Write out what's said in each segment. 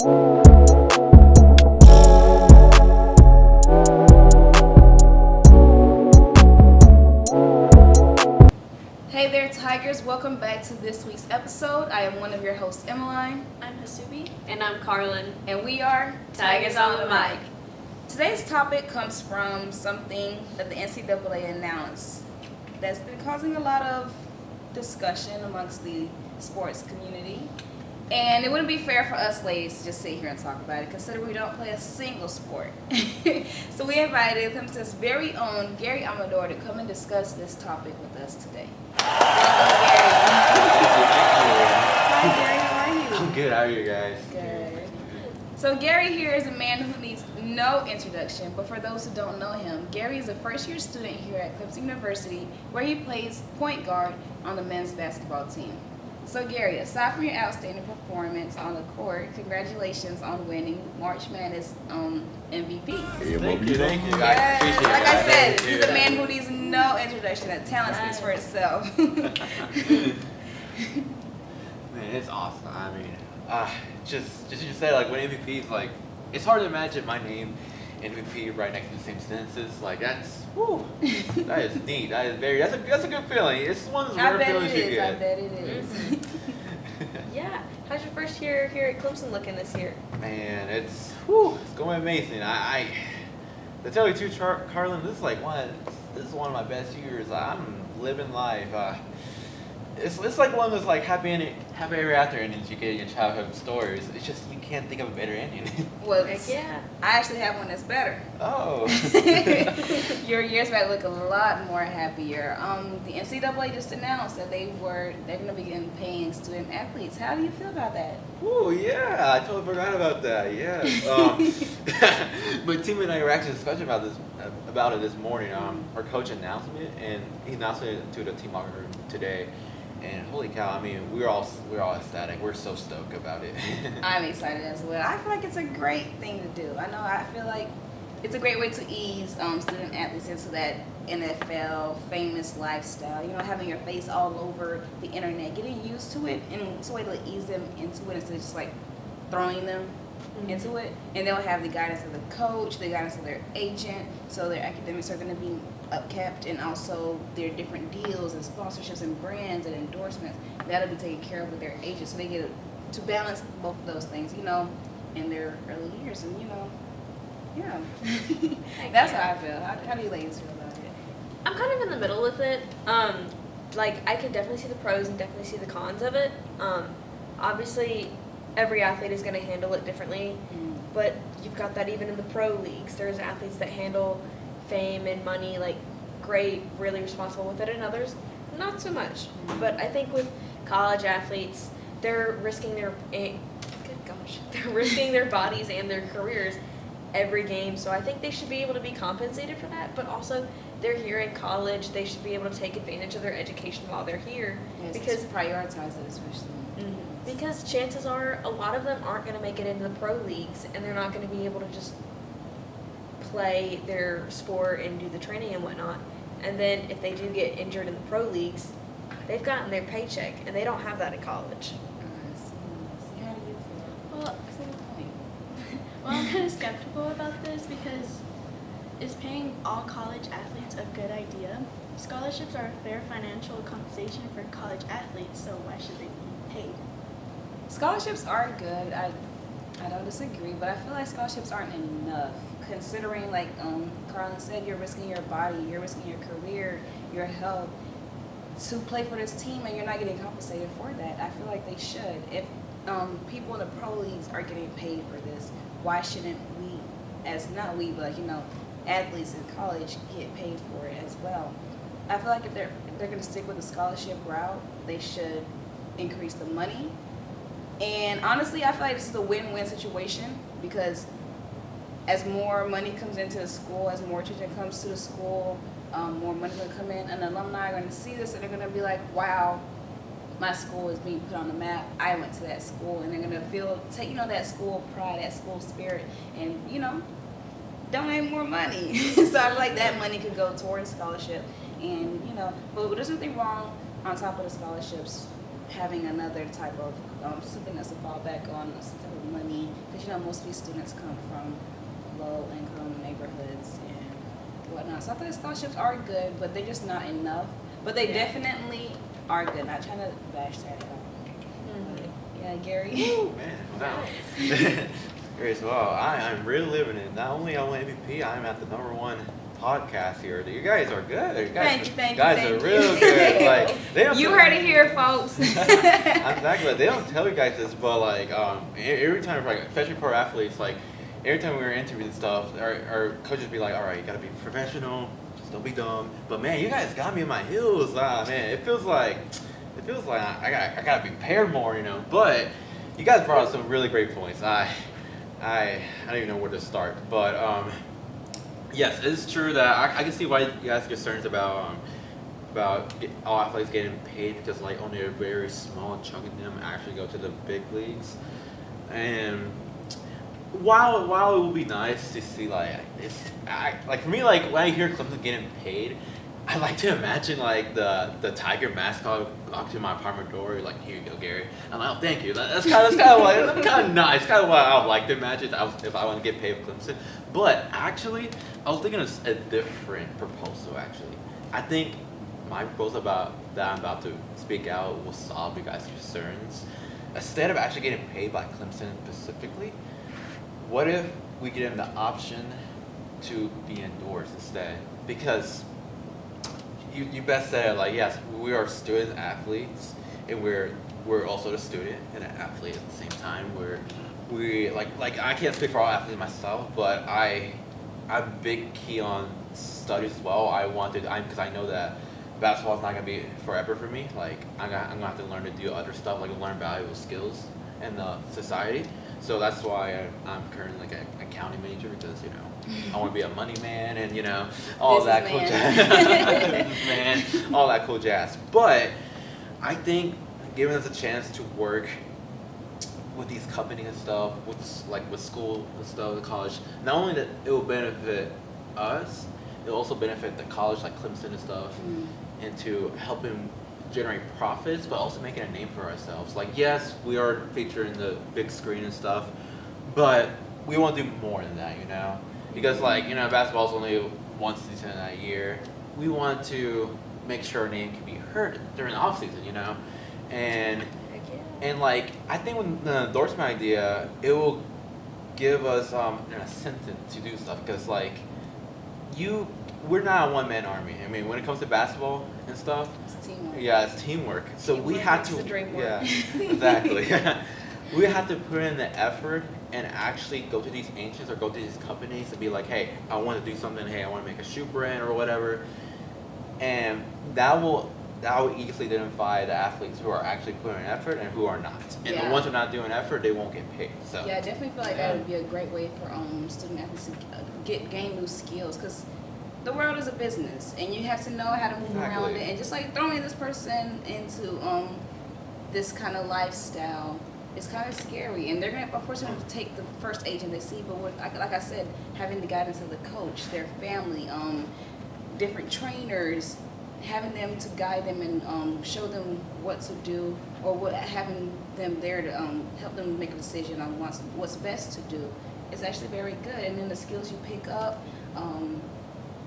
Hey there, Tigers. Welcome back to this week's episode. I am one of your hosts, Emmeline. I'm Hasubi. And I'm Carlin. And we are Tigers on the Mic. Today's topic comes from something that the NCAA announced that's been causing a lot of discussion amongst the sports community. And it wouldn't be fair for us ladies to just sit here and talk about it, considering we don't play a single sport. So we invited his very own Gary Amador to come and discuss this topic with us today. Welcome, Gary. Hi, Gary. How are you? I'm good. How are you guys? Good. So Gary here is a man who needs no introduction, but for those who don't know him, Gary is a first-year student here at Clemson University, where he plays point guard on the men's basketball team. So Gary, aside from your outstanding performance on the court, congratulations on winning March Madness MVP. Thank you. Yes. Like I said, he's a man who needs no introduction. That talent speaks for itself. Man, it's awesome. I mean, just you say like when MVP is like, it's hard to imagine my name MVP right next to the same sentences. Like that is neat. That's a good feeling. It's one of those rare feelings you get. I bet it is. Yeah. How's your first year here at Clemson looking this year? Man, it's going amazing. I to tell you the truth, Carlin, this is one of my best years. I'm living life. It's like one of those like happy ever after endings you get in your childhood stories. It's just you can't think of a better ending. Well, yeah. I actually have one that's better. Oh. Your years might look a lot more happier. The NCAA just announced that they're going to begin paying student athletes. How do you feel about that? Oh yeah, I totally forgot about that. Yeah. My team and I were actually discussing about it this morning. Our coach announced it, and he announced it to the team locker room today. And holy cow! I mean, we're all ecstatic. We're so stoked about it. I'm excited as well. I feel like it's a great thing to do. I feel like it's a great way to ease student athletes into that NFL famous lifestyle. You know, having your face all over the internet, getting used to it, and it's a way to ease them into it instead of just like throwing them into it. And they'll have the guidance of the coach, the guidance of their agent, so their academics are going to be upkept, and also their different deals and sponsorships and brands and endorsements that'll be taken care of with their agents, so they get to balance both of those things, you know, in their early years. And yeah. That's how I feel. How do you ladies feel about it? I'm kind of in the middle with it. Like I can definitely see the pros and definitely see the cons of it. Obviously, every athlete is going to handle it differently, but you've got that even in the pro leagues. There's athletes that handle fame and money like great, really responsible with it, and others not so much. But I think with college athletes, they're risking their bodies and their careers every game, so I think they should be able to be compensated for that. But also, they're here in college, they should be able to take advantage of their education while they're here. Yes, because prioritize it, especially. Because chances are a lot of them aren't going to make it into the pro leagues, and they're not going to be able to just play their sport and do the training and whatnot. And then if they do get injured in the pro leagues, they've gotten their paycheck, and they don't have that in college. How do you feel? Well, I'm kind of skeptical about this because is paying all college athletes a good idea? Scholarships are a fair financial compensation for college athletes, so why should they be paid? Scholarships are good. I don't disagree, but I feel like scholarships aren't enough. Considering, like Carlin said, you're risking your body, you're risking your career, your health to play for this team, and you're not getting compensated for that. I feel like they should. If people in the pro leagues are getting paid for this, why shouldn't we, athletes in college get paid for it as well? I feel like if they're going to stick with the scholarship route, they should increase the money. And honestly, I feel like this is a win-win situation, because as more money comes into the school, as more attention comes to the school, more money is going to come in, and alumni are going to see this, and they're going to be like, wow, my school is being put on the map. I went to that school, and they're going to take that school pride, that school spirit, and, donate more money. So I feel like that money could go towards scholarship. And, but there's nothing wrong on top of the scholarships having another type of something that's to fall back on, some type of money, because most of these students come from low income neighborhoods and whatnot. So I think scholarships are good, but they're just not enough. But they definitely are good. Not trying to bash that at all. But yeah, Gary. Woo, man, no. Great as well. I'm really living it. Not only I won MVP, I'm at the #1 podcast here. You guys are good. You guys, thank guys you. are real good. Like they don't. You heard it here, folks. Exactly. They don't tell you guys this, but like every time, like especially pro athletes, like every time we were interviewing and stuff, our coaches be like, "All right, you gotta be professional. Just don't be dumb." But man, you guys got me in my heels. Man, it feels like I gotta be prepared more, But you guys brought up some really great points. I don't even know where to start, but yes, it's true that I can see why you guys get concerns about all athletes getting paid, because like only a very small chunk of them actually go to the big leagues. And while it would be nice to see like for me, like when I hear Clemson getting paid, I like to imagine like the Tiger mascot up to my apartment door, like, "Here you go, Gary." I'm like, "Oh, thank you." That's kind of nice. Kind of what I would like to imagine if I want to get paid with Clemson. But actually, I was thinking of a different proposal. Actually, I think my proposal that I'm about to speak out will solve you guys' concerns. Instead of actually getting paid by Clemson specifically, what if we give them the option to be indoors instead? Because you best said, like, yes, we are student athletes, and we're also the student and an athlete at the same time. We like I can't speak for all athletes myself, but I'm big key on studies as well. Because I know that basketball is not gonna be forever for me. Like I'm gonna have to learn to do other stuff, like learn valuable skills in the society. So that's why I'm currently like an accounting major, because I want to be a money man and all that cool jazz. Man, all that cool jazz. But I think giving us a chance to work with these companies and stuff, with school and stuff, the college, not only that it will benefit us, it will also benefit the college, like Clemson and stuff, into helping generate profits, but also making a name for ourselves. Like, yes, we are featured in the big screen and stuff, but we want to do more than that, because basketball is only one season a year. We want to make sure our name can be heard during the off season, and like I think with the endorsement idea, it will give us an incentive to do stuff, because we're not a one-man army. I mean, when it comes to basketball and stuff, It's teamwork. yeah, it's teamwork. So we have makes to, the dream work. yeah, exactly. We have to put in the effort and actually go to these ancients or go to these companies and be like, "Hey, I want to do something. Hey, I want to make a shoe brand or whatever," and that will easily identify the athletes who are actually putting in effort and who are not. And the ones who are not doing effort, they won't get paid. So Yeah, I definitely feel like that would be a great way for student athletes to gain new skills, because the world is a business and you have to know how to move around it. And just like throwing this person into this kind of lifestyle is kind of scary, and they're gonna, of course, going to take the first agent they see. But like I said, having the guidance of the coach, their family, different trainers, having them to guide them and show them what to do, or having them there to help them make a decision on what's best to do, is actually very good. And then the skills you pick up,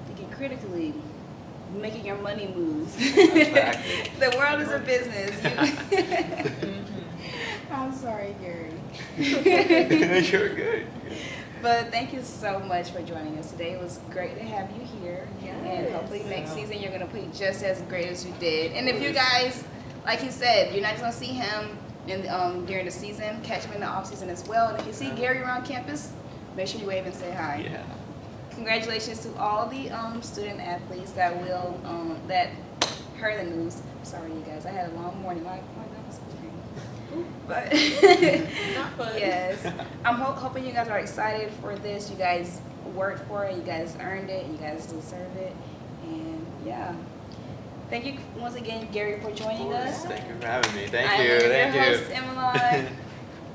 thinking critically, making your money moves. Exactly. The world is a business. I'm sorry, Gary. You're good. But thank you so much for joining us today. It was great to have you here. Yes. And hopefully next season you're going to play just as great as you did. And if you guys, like he said, you're not just going to see him during the season, catch him in the off season as well. And if you see Gary around campus, make sure you wave and say hi. Yeah. Congratulations to all the student athletes that heard the news. Sorry, you guys. I had a long morning. My God was screaming. But Not fun. yes, I'm hoping you guys are excited for this. You guys worked for it. You guys earned it. You guys deserve it. And yeah, thank you once again, Gary, for joining us. Thank you for having me. Thank I'm you. your Thank host, you. Emmeline,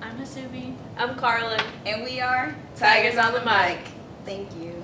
I'm Hasubi. I'm Carlin. and we are Tigers on the mic. Thank you.